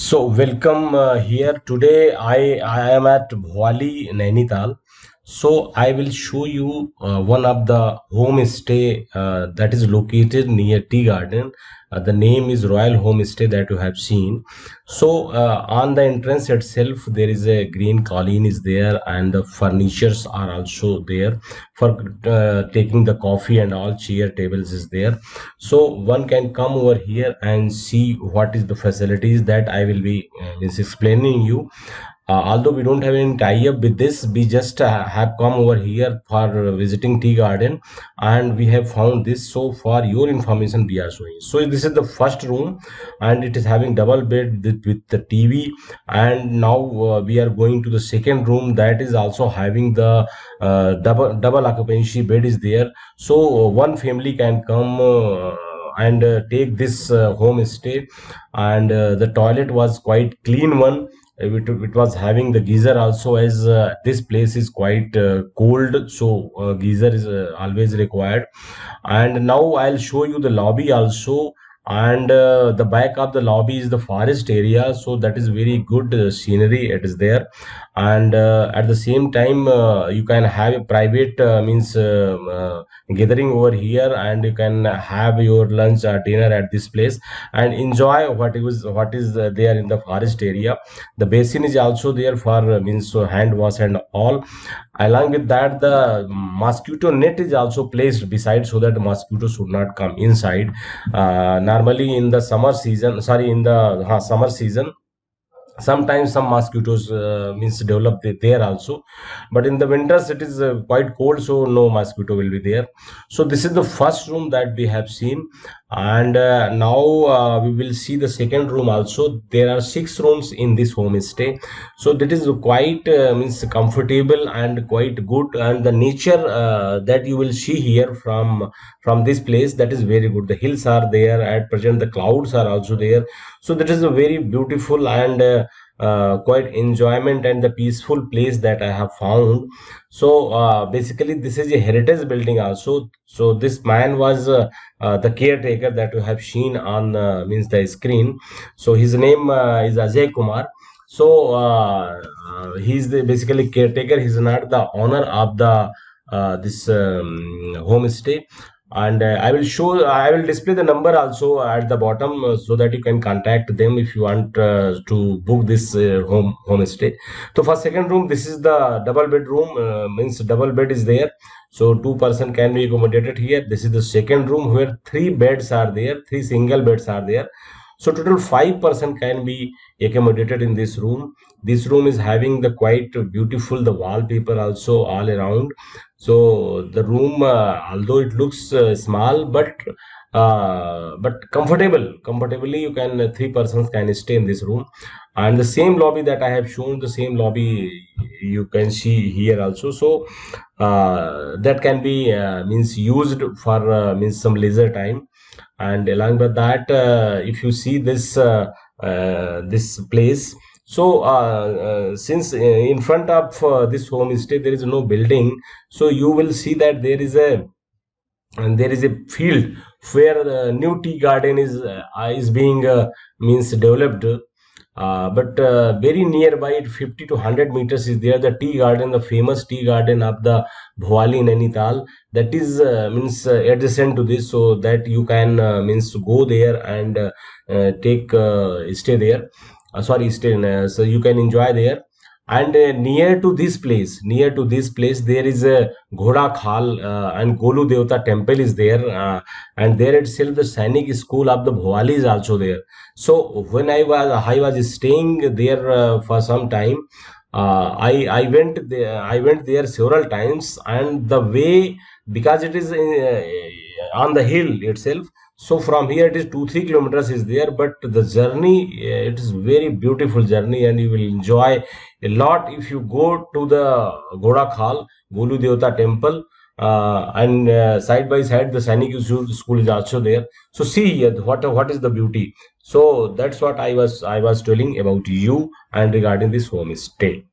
So welcome here today. I am at Bhowali Nainital. So I will show you one of the homestay that is located near Tea Garden. The name is Royal Homestay that you have seen. So on the entrance itself there is a green colleen is there, and the furnitures are also there for taking the coffee, and all chair tables is there. So one can come over here and see what is the facilities that I will be is explaining you. Although we don't have any tie-up with this, we just have come over here for visiting tea garden, and we have found this. So for your information we are showing. So this is the first room, and it is having double bed with the TV. And now we are going to the second room, that is also having the double occupancy bed is there. So one family can come and take this home stay. And the toilet was quite clean one. It was having the geyser also, as this place is quite cold, so geyser is always required. And now I'll show you the lobby also. And the back of the lobby is the forest area, so that is very good scenery it is there. And at the same time you can have a private means gathering over here, and you can have your lunch or dinner at this place and enjoy what is there in the forest area. The basin is also there for means hand wash and all. Along with that, the mosquito net is also placed beside, so that mosquitoes should not come inside. Normally in the summer season, sorry, in the summer season, sometimes some mosquitoes means develop there also, but in the winters it is quite cold, so no mosquito will be there. So this is the first room that we have seen. And now we will see the second room also. There are six rooms in this homestay, so that is quite means comfortable and quite good. And the nature that you will see here from this place, that is very good. The hills are there at present, the clouds are also there. So that is a very beautiful and quite enjoyment and the peaceful place that I have found. So basically this is a heritage building also. So this man was the caretaker that you have seen on means the screen. So his name is Ajay Kumar. So he's the basically caretaker. He's not the owner of the this homestay. And I will display the number also at the bottom, so that you can contact them if you want to book this homestay. So for second room, this is the double bedroom, means double bed is there, so two-person can be accommodated here. This is the second room where three beds are there, three single beds are there. So total five-person can be accommodated in this room. This room is having the quite beautiful the wallpaper also all around. So the room, although it looks small, but comfortably you can three persons can stay in this room. And the same lobby that I have shown, the same lobby you can see here also. So that can be means used for means some leisure time. And along with that, if you see this this place, so since in front of this homestay there is no building, so you will see that there is a field where the new tea garden is being means developed. But very nearby, 50 to 100 meters is there, the tea garden, the famous tea garden of the Bhowali Nainital, that is means adjacent to this, so that you can means go there and take stay there. Sorry, stay so you can enjoy there. And near to this place there is a Ghoda Khal, and Golu Devta temple is there, and there itself the Sainik school of the Bhowali is also there. So when I was staying there for some time, I went there several times. And the way, because it is on the hill itself, so from here it is 2-3 kilometers is there, but the journey, it is very beautiful journey, and you will enjoy a lot if you go to the Godak Hall, Golu Devta temple. And side by side the Sainik school is also there. So see here what is the beauty. So that's what I was telling about you and regarding this homestay.